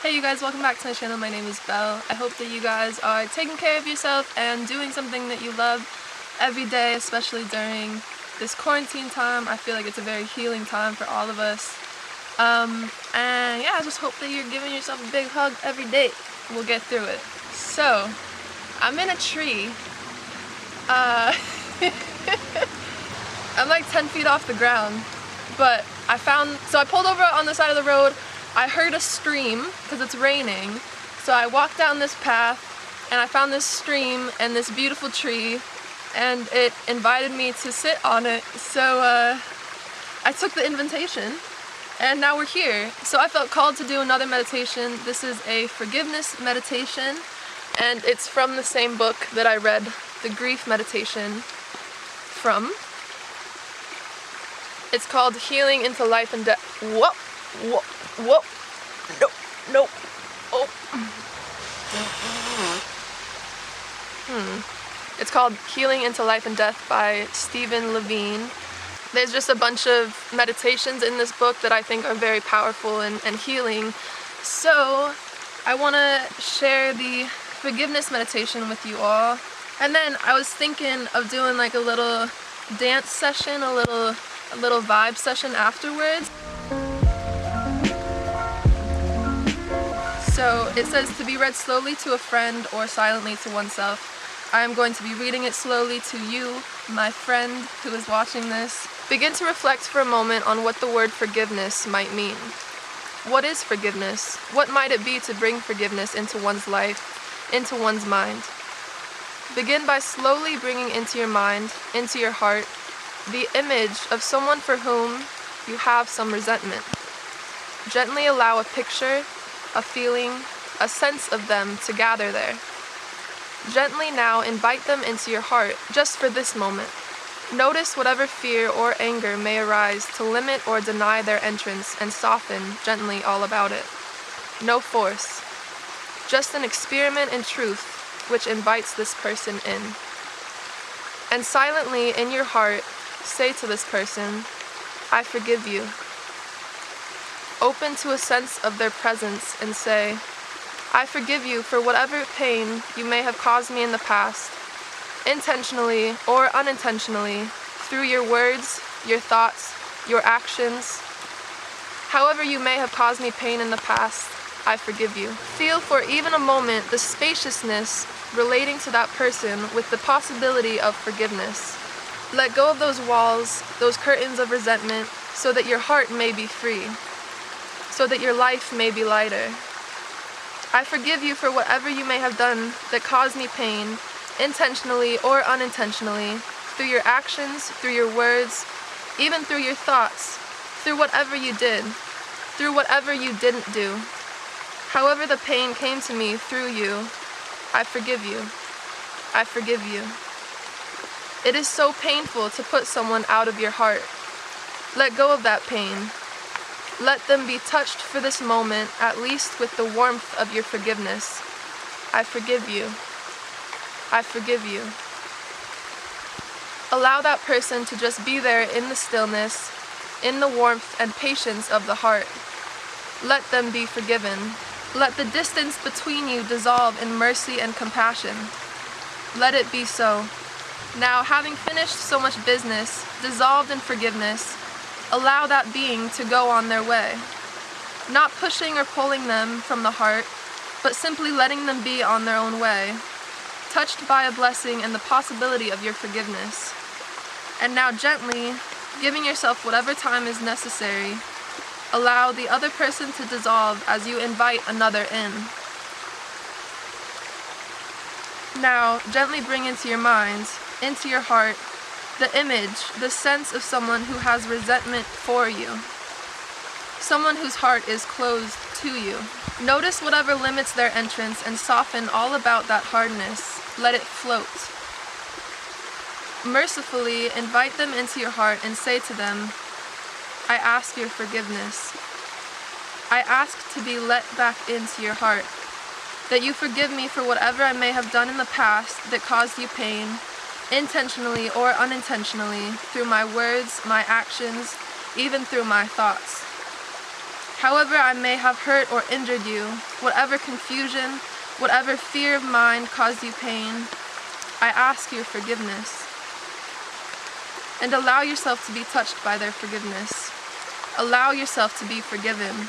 Hey you guys, welcome back to my channel. My name is Belle. I hope that you guys are taking care of yourself and doing something that you love every day, especially during this quarantine time. I feel like it's a very healing time for all of us. And yeah, I just hope that you're giving yourself a big hug every day. We'll get through it. So, I'm in a tree. I'm like 10 feet off the ground, but I pulled over on the side of the road. I heard a stream because it's raining, so I walked down this path and I found this stream and this beautiful tree, and it invited me to sit on it. So I took the invitation and now we're here. So I felt called to do another meditation. This is a forgiveness meditation, and it's from the same book that I read the grief meditation from. It's called Healing into Life and Death. Whoa, whoa, whoa, no, no, oh. It's called Healing into Life and Death by Stephen Levine. There's just a bunch of meditations in this book that I think are very powerful and healing. So I want to share the forgiveness meditation with you all. And then I was thinking of doing like a little dance session, a little vibe session afterwards. So it says to be read slowly to a friend or silently to oneself. I am going to be reading it slowly to you, my friend who is watching this. Begin to reflect for a moment on what the word forgiveness might mean. What is forgiveness? What might it be to bring forgiveness into one's life, into one's mind? Begin by slowly bringing into your mind, into your heart, the image of someone for whom you have some resentment. Gently allow a picture, a feeling, a sense of them to gather there. Gently now invite them into your heart just for this moment. Notice whatever fear or anger may arise to limit or deny their entrance, and soften gently all about it. No force. Just an experiment in truth which invites this person in. And silently in your heart, say to this person, I forgive you. Open to a sense of their presence and say, I forgive you for whatever pain you may have caused me in the past, intentionally or unintentionally, through your words, your thoughts, your actions. However you may have caused me pain in the past, I forgive you. Feel for even a moment the spaciousness relating to that person with the possibility of forgiveness. Let go of those walls, those curtains of resentment, so that your heart may be free, so that your life may be lighter. I forgive you for whatever you may have done that caused me pain, intentionally or unintentionally, through your actions, through your words, even through your thoughts, through whatever you did, through whatever you didn't do. However the pain came to me through you, I forgive you. I forgive you. It is so painful to put someone out of your heart. Let go of that pain. Let them be touched for this moment, at least with the warmth of your forgiveness. I forgive you. I forgive you. Allow that person to just be there in the stillness, in the warmth and patience of the heart. Let them be forgiven. Let the distance between you dissolve in mercy and compassion. Let it be so. Now, having finished so much business, dissolved in forgiveness, allow that being to go on their way. Not pushing or pulling them from the heart, but simply letting them be on their own way, touched by a blessing and the possibility of your forgiveness. And now gently, giving yourself whatever time is necessary, allow the other person to dissolve as you invite another in. Now, gently bring into your mind, into your heart, the image, the sense of someone who has resentment for you. Someone whose heart is closed to you. Notice whatever limits their entrance and soften all about that hardness. Let it float. Mercifully invite them into your heart and say to them, I ask your forgiveness. I ask to be let back into your heart, that you forgive me for whatever I may have done in the past that caused you pain, intentionally or unintentionally, through my words, my actions, even through my thoughts. However I may have hurt or injured you, whatever confusion, whatever fear of mine caused you pain, I ask your forgiveness. And allow yourself to be touched by their forgiveness. Allow yourself to be forgiven.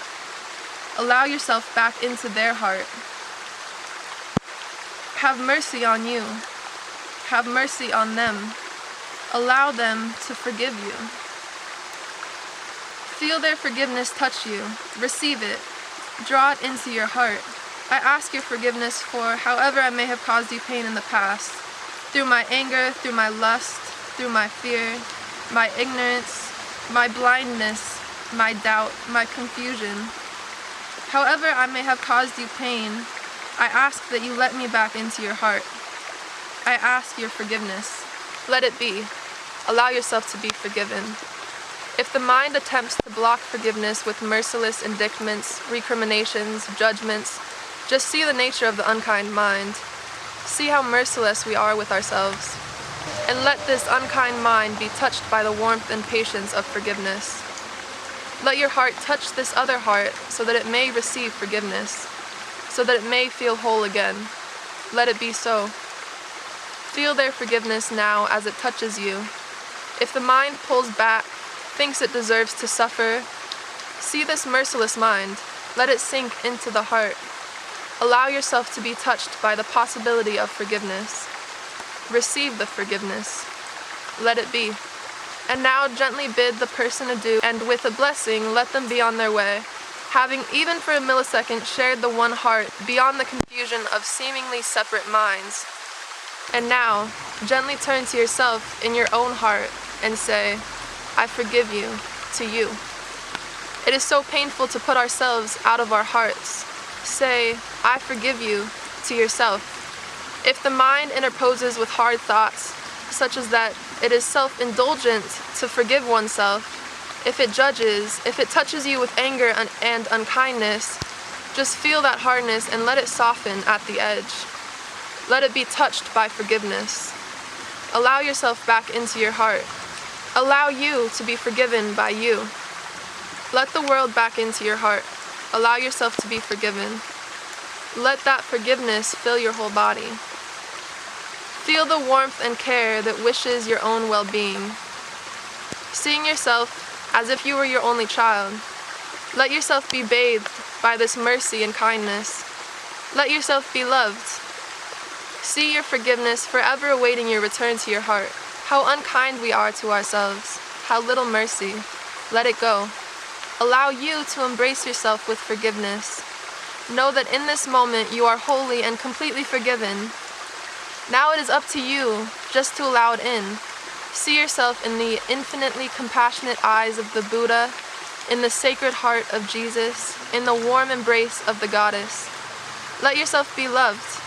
Allow yourself back into their heart. Have mercy on you. Have mercy on them. Allow them to forgive you. Feel their forgiveness touch you. Receive it. Draw it into your heart. I ask your forgiveness for however I may have caused you pain in the past, through my anger, through my lust, through my fear, my ignorance, my blindness, my doubt, my confusion. However I may have caused you pain, I ask that you let me back into your heart. I ask your forgiveness. Let it be. Allow yourself to be forgiven. If the mind attempts to block forgiveness with merciless indictments, recriminations, judgments, just see the nature of the unkind mind. See how merciless we are with ourselves. And let this unkind mind be touched by the warmth and patience of forgiveness. Let your heart touch this other heart so that it may receive forgiveness, so that it may feel whole again. Let it be so. Feel their forgiveness now as it touches you. If the mind pulls back, thinks it deserves to suffer, see this merciless mind. Let it sink into the heart. Allow yourself to be touched by the possibility of forgiveness. Receive the forgiveness. Let it be. And now gently bid the person adieu, and with a blessing let them be on their way, having even for a millisecond shared the one heart beyond the confusion of seemingly separate minds. And now, gently turn to yourself in your own heart and say, I forgive you, to you. It is so painful to put ourselves out of our hearts. Say, I forgive you, to yourself. If the mind interposes with hard thoughts, such as that it is self-indulgent to forgive oneself, if it judges, if it touches you with anger and unkindness, just feel that hardness and let it soften at the edge. Let it be touched by forgiveness. Allow yourself back into your heart. Allow you to be forgiven by you. Let the world back into your heart. Allow yourself to be forgiven. Let that forgiveness fill your whole body. Feel the warmth and care that wishes your own well-being. Seeing yourself as if you were your only child, let yourself be bathed by this mercy and kindness. Let yourself be loved. See your forgiveness forever awaiting your return to your heart. How unkind we are to ourselves. How little mercy. Let it go. Allow you to embrace yourself with forgiveness. Know that in this moment you are wholly and completely forgiven. Now it is up to you just to allow it in. See yourself in the infinitely compassionate eyes of the Buddha, in the sacred heart of Jesus, in the warm embrace of the Goddess. Let yourself be loved.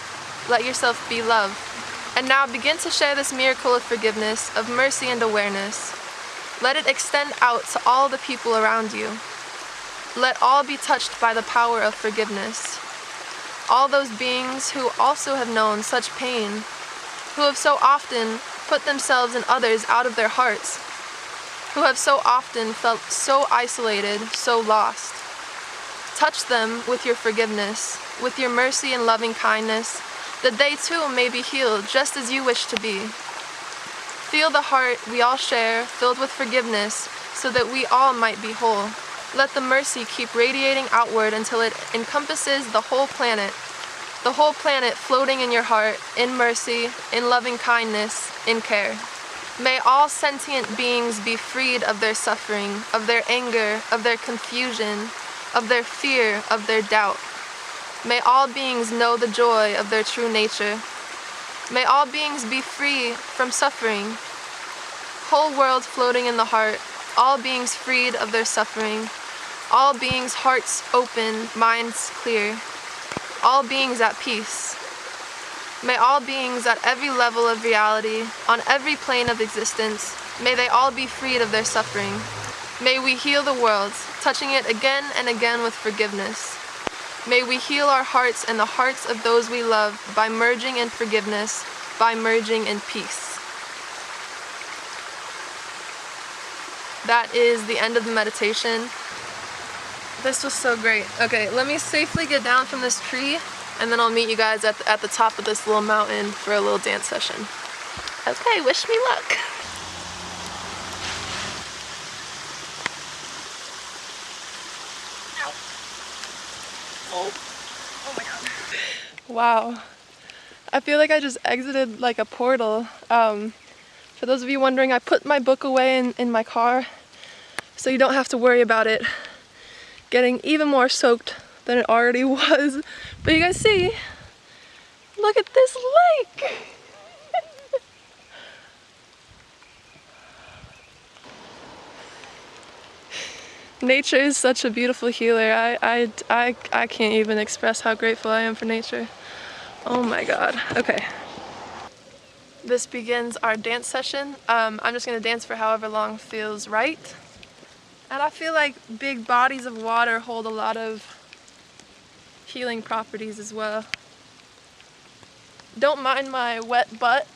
Let yourself be loved. And now begin to share this miracle of forgiveness, of mercy and awareness. Let it extend out to all the people around you. Let all be touched by the power of forgiveness. All those beings who also have known such pain, who have so often put themselves and others out of their hearts, who have so often felt so isolated, so lost. Touch them with your forgiveness, with your mercy and loving kindness, that they too may be healed just as you wish to be. Feel the heart we all share filled with forgiveness so that we all might be whole. Let the mercy keep radiating outward until it encompasses the whole planet floating in your heart, in mercy, in loving kindness, in care. May all sentient beings be freed of their suffering, of their anger, of their confusion, of their fear, of their doubt. May all beings know the joy of their true nature. May all beings be free from suffering. Whole world floating in the heart, all beings freed of their suffering, all beings hearts open, minds clear, all beings at peace. May all beings at every level of reality, on every plane of existence, may they all be freed of their suffering. May we heal the world, touching it again and again with forgiveness. May we heal our hearts and the hearts of those we love by merging in forgiveness, by merging in peace. That is the end of the meditation. This was so great. Okay, let me safely get down from this tree, and then I'll meet you guys at the top of this little mountain for a little dance session. Okay, wish me luck. Ow. Oh my god. Wow. I feel like I just exited like a portal. For those of you wondering, I put my book away in my car so you don't have to worry about it getting even more soaked than it already was. But you guys see, look at this lake! Nature is such a beautiful healer. I can't even express how grateful I am for nature. Oh my god. Okay. This begins our dance session. I'm just gonna dance for however long feels right. And I feel like big bodies of water hold a lot of healing properties as well. Don't mind my wet butt.